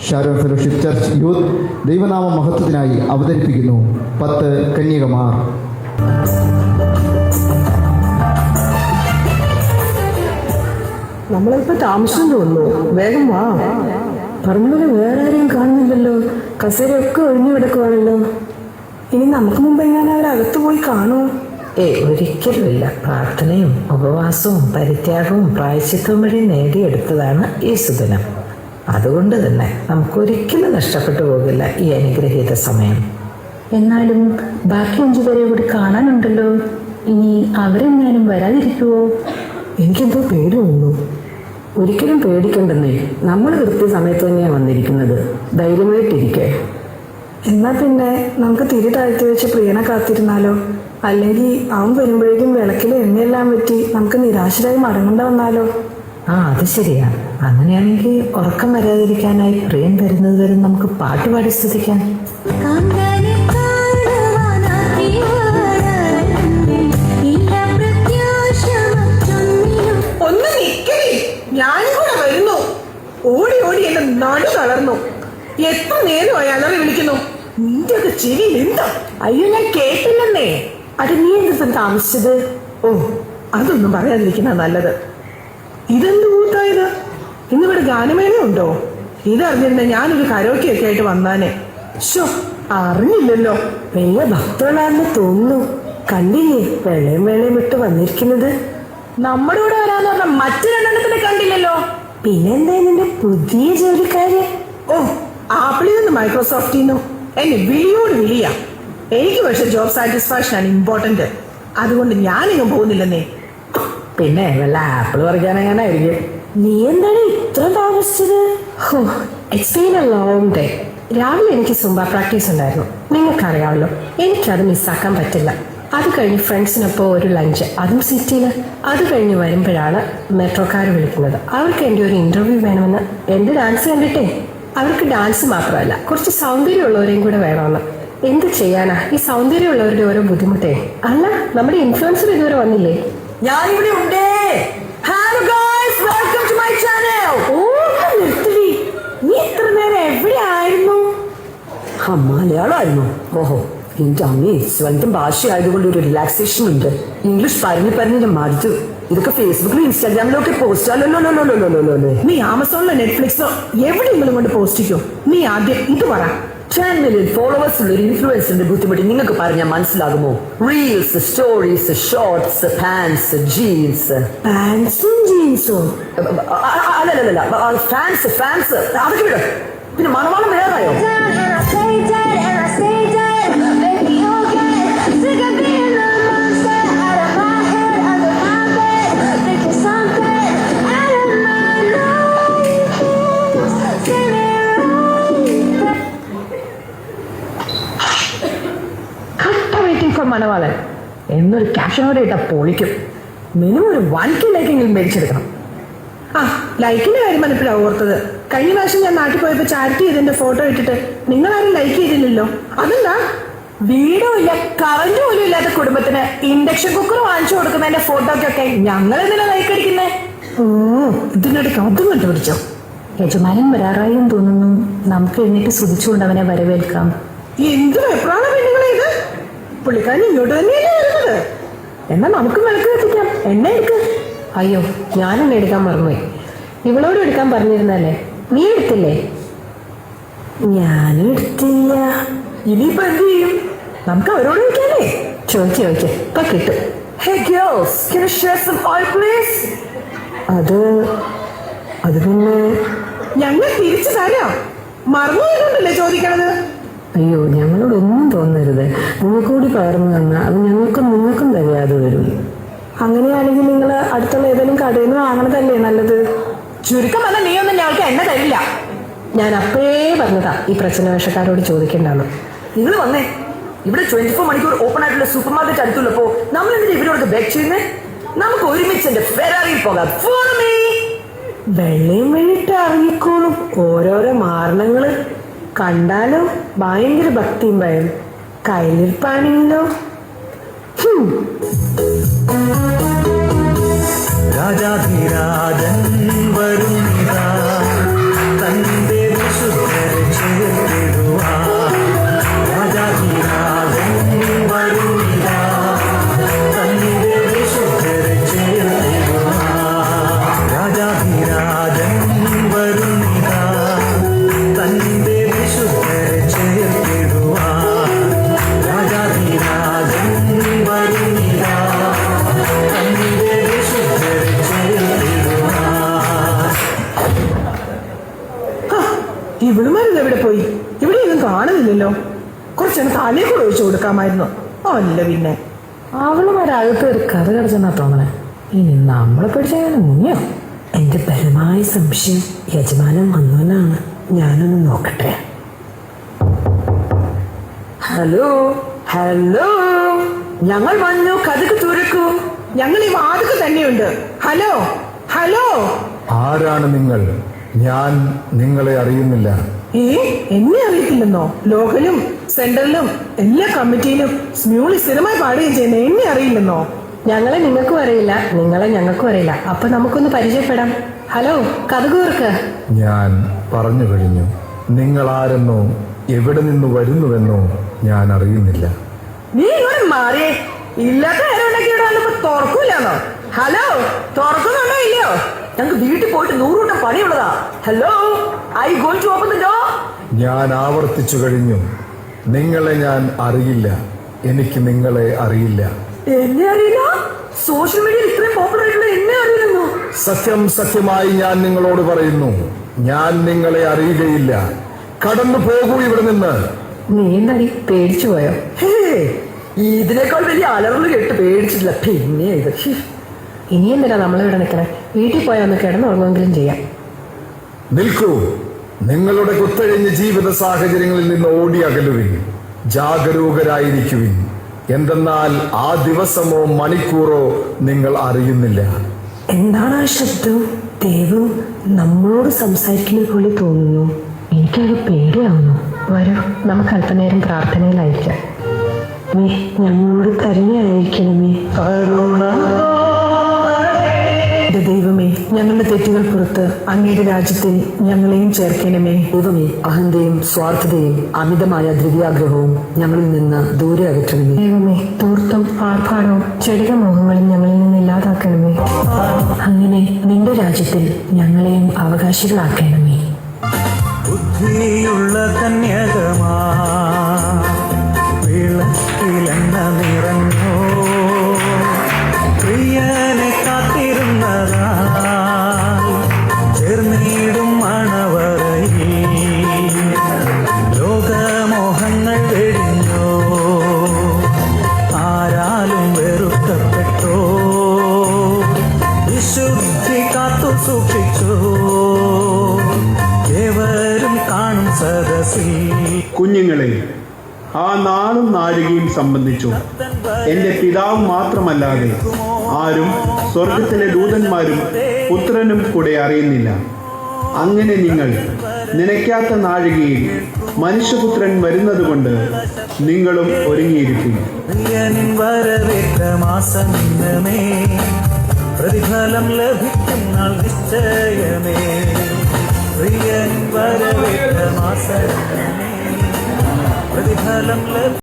Sharon fellowship church youth ദൈവനാമ മഹത്വത്തിനായി അവതരിപ്പിക്കുന്നു 10 കന്യകമാർ. നമ്മളിപ്പോ താമസം തോന്നുന്നു. വേഗം വാ. പറമ്പില് വേറെ ആരെയും കാണുന്നില്ലല്ലോ. കസേരയൊക്കെ ഒഴിഞ്ഞു കിടക്കുവാണല്ലോ. ഇനി നമുക്ക് മുമ്പ് എങ്ങനെ അവരകത്ത് പോയി കാണൂ? ഒരിക്കലുമില്ല. പ്രാർത്ഥനയും ഉപവാസവും പരിത്യാഗവും പ്രായശ്ചിത്തവും വഴി നേടിയെടുത്തതാണ് ഈ സുദിനം. അതുകൊണ്ട് തന്നെ നമുക്കൊരിക്കലും നഷ്ടപ്പെട്ടു പോകില്ല ഈ അനുഗ്രഹീത സമയം. എന്നാലും ബാക്കി 5 പേരെ കൂടി കാണാനുണ്ടല്ലോ. ഇനി അവരെങ്ങാനും വരാതിരിക്കുവോ? എനിക്കെന്തോ പേടി വന്നു. ഒരിക്കലും പേടിക്കണ്ടെന്നേ. നമ്മൾ കൃത്യസമയത്ത് തന്നെയാണ് വന്നിരിക്കുന്നത്. ധൈര്യമായിട്ടിരിക്കേ. എന്നാൽ പിന്നെ നമുക്ക് തിരി താഴ്ത്തി വെച്ച് പ്രിയനെ കാത്തിരുന്നാലോ? അല്ലെങ്കിൽ അവൻ വരുമ്പോഴേക്കും വിളക്കിൽ എണ്ണയെല്ലാം പറ്റി നമുക്ക് നിരാശരായി മടങ്ങേണ്ട വന്നാലോ? അത് ശരിയാ. അങ്ങനെയാണെങ്കിൽ ഉറക്കം വരാതിരിക്കാനായി പ്രിയൻ വരുന്നത് വരെ നമുക്ക് പാട്ടുപാടി സ്തുതിക്കാം. ഒന്ന് നിക്കണേ, ഞാനും കൂടെ വരുന്നു. ഓടി ഓടി എന്റെ നടു തളർന്നു. എത്ര നേരമായി അലറി വിളിക്കുന്നു. നിന്റെ ഒക്കെ ചെവി എന്താ? അയ്യോ, ഞാൻ കേട്ടില്ലെന്നേ. അത് നീ എന്തിപ്പം താമസിച്ചത്? അതൊന്നും പറയാതിരിക്കുന്ന നല്ലത്. ഇതെന്ത് കൂട്ടായത്? ഇന്നിവിടെ ഗാനമേളയുണ്ടോ? ഇതറിഞ്ഞിരുന്ന ഞാനൊരു കരോക്കെ ഒക്കെ ആയിട്ട് വന്നാനേ. അറിഞ്ഞില്ലല്ലോ. വലിയ ഭക്തകളാണെന്ന് തോന്നുന്നു. കണ്ടില്ലേ വെള്ളയും വെള്ളയും ഇട്ട് വന്നിരിക്കുന്നത്? നമ്മുടെ കൂടെ വരാന്ന് പറഞ്ഞ മറ്റു 2 കണ്ടില്ലല്ലോ. പിന്നെന്താ നിന്റെ പുതിയ ജോലിക്കാര്? ആപ്പിളിൽ നിന്നും മൈക്രോസോഫ്റ്റിൽ നിന്നും എന്നെ വിളിയോട് വിളിയാ. എനിക്ക് പക്ഷെ ജോബ് സാറ്റിസ്ഫാക്ഷൻ ആണ് ഇമ്പോർട്ടന്റ്. അതുകൊണ്ട് ഞാനിങ്ങും പോകുന്നില്ലെന്നേ. പിന്നെ വല്ല ആപ്പിൾ പറിക്കാനെങ്ങാനായിരിക്കും. നീ എന്താണ് ഇത്ര താമസിച്ചത്? It's been A long day. രാവിലെ എനിക്ക് സുംബ പ്രാക്ടീസ് ഉണ്ടായിരുന്നു. നിങ്ങൾക്കറിയാമല്ലോ, എനിക്കത് മിസ്സാക്കാൻ പറ്റില്ല. അത് കഴിഞ്ഞ് ഫ്രണ്ട്സിനൊപ്പം ഒരു ലഞ്ച്, അതും സിറ്റിയിൽ. അത് കഴിഞ്ഞ് വരുമ്പോഴാണ് മെട്രോക്കാർ വിളിക്കുന്നത്. അവർക്ക് എൻ്റെ ഒരു ഇന്റർവ്യൂ വേണമെന്ന്. എൻ്റെ ഡാൻസ് കണ്ടിട്ടേ അവർക്ക് ഡാൻസ് മാത്രമല്ല, കുറച്ച് സൗന്ദര്യമുള്ളവരെയും കൂടെ വേണമെന്ന്. എന്ത് ചെയ്യാനാ, ഈ സൗന്ദര്യമുള്ളവരുടെ ഓരോ ബുദ്ധിമുട്ടേ. അല്ല, നമ്മുടെ ഇൻഫ്ലുവൻസർ ഇതുവരെ വന്നില്ലേ? ഞാനിവിടെ ഉണ്ടേ. Hello guys, welcome to my channel. നിർത്തി. നീ ഇത്ര നേരം എവിടെയായിരുന്നു? മലയാളമായിരുന്നു. എന്റെ അമ്മേ, സ്വന്തം ഭാഷയായതുകൊണ്ട് ഒരു റിലാക്സേഷൻ ഉണ്ട്. ഇംഗ്ലീഷ് പറഞ്ഞ് മടുത്തു. ഇതൊക്കെ ഫേസ്ബുക്കിലും ഇൻസ്റ്റാഗ്രാമിലൊക്കെ പോസ്റ്റ് ആണല്ലോ. നീ ആമസോണിലോ നെറ്റ്ഫ്ലിക്സോ എവിടെയെങ്കിലും കൊണ്ട് പോസ്റ്റ് ചെയ്യോ? നീ ആദ്യം ഇത് പറ. 10 million ഫോളോവേഴ്സ് ഉള്ള ഒരു ഇൻഫ്ലുവൻസറിന്റെ ബുദ്ധിമുട്ട് നിങ്ങൾക്ക് പറഞ്ഞാൽ മനസ്സിലാകുമോ? Reels, stories, shorts, pants, jeans. പാൻസും ജീൻസോ? അല്ലല്ല, ഫാൻസ് അതൊക്കെ വിടും. പിന്നെ മണവാളം വേറായോ? മണവാളൻ എന്നൊരു ക്യാപ്ഷനോടെ ഇട്ട പൊളിക്കും. മിനിമം ഒരു 1K ലൈക്കെങ്കിലും മേടിച്ചെടുക്കണം. ലൈക്കിന്റെ കാര്യം മനസ്സിലാവും ഓർത്തത്. കഴിഞ്ഞ പ്രാവശ്യം ഞാൻ നാട്ടിൽ പോയപ്പോ ചാരിറ്റി ചെയ്തതിന്റെ ഫോട്ടോ ഇട്ടിട്ട് നിങ്ങളാരും ലൈക്ക് ചെയ്തില്ലല്ലോ. അതെന്താ? വീടും ഇല്ല, കറന്റ് പോലും ഇല്ലാത്ത കുടുംബത്തിന് ഇൻഡക്ഷൻ കുക്കർ വാങ്ങിച്ചു കൊടുക്കുന്നതിന്റെ ഫോട്ടോക്കൊക്കെ ഞങ്ങൾ എന്തിനാ ലൈക്ക് അടിക്കുന്നേ? ഇതിനിടയ്ക്ക് അതും കണ്ടുപിടിച്ചോ? യജമാനൻ വരാറായും തോന്നുന്നു. നമുക്ക് എഴുന്നേറ്റ് സ്തുതിച്ചുകൊണ്ട് അവനെ വരവേൽക്കാം. എന്ത് വെപ്രാള പെണ്ണുങ്ങളെ ഇത്! പുള്ളിക്കാരൻ ഇങ്ങോട്ട് തന്നെയല്ലേ വരുന്നത്. എന്നാ നമുക്ക് വിളക്ക് കത്തിക്കാം. എണ്ണ എടുക്ക്. അയ്യോ, ഞാനെണ്ണ എടുക്കാൻ മറന്നുപോയി. ഇവളോട് എടുക്കാൻ പറഞ്ഞിരുന്നല്ലേ, നീ എടുത്തില്ലേ? ഞാനും എടുത്തില്ല. ഇനിയിപ്പോ എന്ത് ചെയ്യും? നമുക്ക് അവരോട് ചോദിക്കാല്ലേ? ചോദിക്ക്, ഇപ്പൊ കിട്ടും. Hey girls, can you share some oil please? അത് പിന്നെ ഞങ്ങൾ തിരിച്ചു തരാം. മറന്നു പോയിട്ടുണ്ടല്ലേ ചോദിക്കണത്? അയ്യോ, ഞങ്ങളോടൊന്നും തോന്നരുത്. നിങ്ങൾക്ക് കൂടി പകർന്നു തന്നാൽ അത് നിങ്ങൾക്കും തരാതെ വരും. അങ്ങനെയാണെങ്കിൽ നിങ്ങൾ അടുത്തുള്ള ഏതെങ്കിലും കടയിൽ നിന്ന് വാങ്ങണതല്ലേ നല്ലത്. ചുരുക്കം വന്നാൽ നീ ഒന്നും ഞങ്ങൾക്ക് എണ്ണ തരില്ല. ഞാൻ അപ്പോഴേ പറഞ്ഞതാ ഈ പ്രശ്ന വേഷക്കാരോട് ചോദിക്കണ്ടെന്ന്. നിങ്ങൾ വന്നേ. ഇവിടെ 24 മണിക്കൂർ ഓപ്പൺ ആയിട്ടുള്ള സൂപ്പർ മാർക്കറ്റ് അടുത്തുള്ളപ്പോ നമ്മൾ എന്തിനാ ഇവരോട് ബേക്ക് ചെയ്യുന്നേ? നമുക്ക് ഒരുമിച്ച് എന്റെ ഫെറാറിയിൽ പോകാം. വെള്ളയും വെള്ളിട്ട് ഇറങ്ങിക്കോളും. ഓരോരോ മാരണങ്ങള് കണ്ടാലോ ഭയങ്കര ഭക്തിയും ഭയം. കയ്യിലിരിപ്പാണെങ്കിലോ രാജാധിരാജൻ വരുന്നിതാ തന്റെ വിശുദ്ധ ഇവളുമാരിത് എവിടെ പോയി? ഇവിടെ ഒന്നും കാണുന്നില്ലല്ലോ. കുറച്ചെണ്ണം തലയെ കൂടെ ഒഴിച്ചു കൊടുക്കാമായിരുന്നു. അല്ല പിന്നെ അവളുമാരകത്ത് ഒരു കഥ കിടച്ചെന്നാ തോന്നണേ. ഇനി നമ്മളെ പിടിച്ചാൽ മുങ്ങിയോ? എന്റെ പരമായ സംശയം യജമാനൻ വന്നവനാണ്. ഞാനൊന്ന് നോക്കട്ടെ. ഹലോ ഹലോ, ഞങ്ങൾ വന്നു, കഥക്ക് തുറക്കൂ. ഞങ്ങൾ ഈ വാതിക്ക് തന്നെയുണ്ട്. Hello hello. ആരാണ് നിങ്ങൾ? ഞാൻ നിങ്ങളെ അറിയുന്നില്ല. എന്നെ അറിയത്തില്ലെന്നോ? ലോകലും സെൻട്രലിലും എല്ലാ കമ്മിറ്റിയിലും സ്മ്യൂളി സ്ഥിരമായി പാടുകയും ചെയ്യുന്ന എന്നെ അറിയില്ലെന്നോ? ഞങ്ങളെ നിങ്ങൾക്കും അറിയില്ല, നിങ്ങളെ ഞങ്ങൾക്കും അറിയില്ല. അപ്പൊ നമുക്കൊന്ന് പരിചയപ്പെടാം. ഹലോ, കഥക് തുറക്ക്. ഞാൻ പറഞ്ഞു കഴിഞ്ഞു. നിങ്ങൾ ആരെന്നോ എവിടെ നിന്ന് വരുന്നുവെന്നോ ഞാൻ അറിയുന്നില്ല. നീ ഇങ്ങോട്ട് മാറിയേ. ഇല്ലാത്ത നേരം ഉണ്ടാക്കി ഇവിടെ വന്നപ്പോ തുറക്കൂലാന്നോ? ഹലോ, തുറക്കുന്നുണ്ടോ ഇല്ലയോ? ഞങ്ങൾക്ക് വീട്ടിൽ പോയിട്ട് 100 വട്ടം പണിയുള്ളതാ. Hello, I going to open the door. ഞാൻ ആവർത്തിച്ചു കഴിഞ്ഞു. നിങ്ങളെ ഞാൻ അറിയില്ല. എനിക്ക് നിങ്ങളെ അറിയില്ല. എന്നെ അറിയില്ല? സോഷ്യൽ മീഡിയയിൽ ഇത്രയും പോപ്പുലർ ആയിട്ടുള്ള എന്നെ അറിയില്ലെന്നോ? സത്യം സത്യമായി ഞാൻ നിങ്ങളോട് പറയുന്നു, ഞാൻ നിങ്ങളെ അറിയുകയില്ല. കടന്നു പോകൂ ഇവിടെ നിന്ന്. നീ എന്താടി പേടിച്ചു പോയോ? ഇതിനേക്കാൾ വലിയ അലറല് കേട്ട് പേടിച്ചിട്ടില്ല. പിന്നെ ഇത് ഇനി എന്തിനാ നമ്മളിവിടെ നിൽക്കണേ? വീട്ടിൽ പോയാൽ ഒന്ന് കിടന്നുറങ്ങുമെങ്കിലും ചെയ്യാം. നിൽക്കൂ. നിങ്ങളുടെ കുത്തഴിഞ്ഞ ജീവിത സാഹചര്യങ്ങളിൽ നിന്ന് ഓടി അകലുവിൻ. ജാഗരൂകരായിരിക്കുവിൻ. എന്തെന്നാൽ ആ ദിവസമോ മണിക്കൂറോ നിങ്ങൾ അറിയുന്നില്ല. എന്താണ് ആ ശബ്ദം? ദൈവം നമ്മളോട് സംസാരിക്കുന്നത് പോലെ തോന്നുന്നു. എനിക്കത് പേടിയാവുന്നു. വരൂ, നമുക്ക് അല്പനേരം പ്രാർത്ഥനയിലായിരിക്കാം. ഞങ്ങളോട് കരുണയായിരിക്കണമേ. ദൈവമേ, ഞങ്ങളുടെ തെറ്റുകൾ പുറത്ത് അങ്ങയുടെ രാജ്യത്തിൽ ഞങ്ങളെയും ചേർക്കണമേ. ദൈവമേ, അഹന്തയും സ്വാർത്ഥതയും അമിതമായ ദ്രവ്യാഗ്രഹവും ഞങ്ങളിൽ നിന്ന് ദൂരെ അകറ്റണമേ. ദൈവമേ, ധൂർത്തും ആർഭാടവും ചെടിക മോഹങ്ങളും ഞങ്ങളിൽ നിന്ന് ഇല്ലാതാക്കണമേ. അങ്ങനെ നിന്റെ രാജ്യത്തിൽ ഞങ്ങളെയും അവകാശികളാക്കണമേ. ബുദ്ധിയുള്ള കന്യകമാ വിളക്കിലെണ്ണ നിറഞ്ഞോ, പ്രിയനെ കാത്തിരുന്നതാ ചേർന്നിടും മണവറയിൽ. ലോകമോഹങ്ങൾ വെടിഞ്ഞോ, ആരാലും വെറുക്കപ്പെട്ടോ, വിശുദ്ധി കാത്തു സൂക്ഷിച്ചോ, ഏവരും കാണും സദസ്സിൽ. കുഞ്ഞുങ്ങളെ, ആ നാളും നാഴികയും സംബന്ധിച്ചു എൻ്റെ പിതാവ് മാത്രമല്ലാതെ ആരും സ്വർഗത്തിലെ ദൂതന്മാരും പുത്രനും കൂടെ അറിയുന്നില്ല. അങ്ങനെ നിങ്ങൾ നനയ്ക്കാത്ത നാഴികയിൽ മനുഷ്യപുത്രൻ വരുന്നതുകൊണ്ട് നിങ്ങളും ഒരുങ്ങിയിരിക്കും. പ്രിയനിൻ വരവേറ്റ മാസമേ, പ്രതിഫലം ലഭിക്കും നാൾ നിശ്ചയമേ. പ്രിയൻ വരവേറ്റ മാസമേ, പ്രതിഫലം ലഭിക്കും.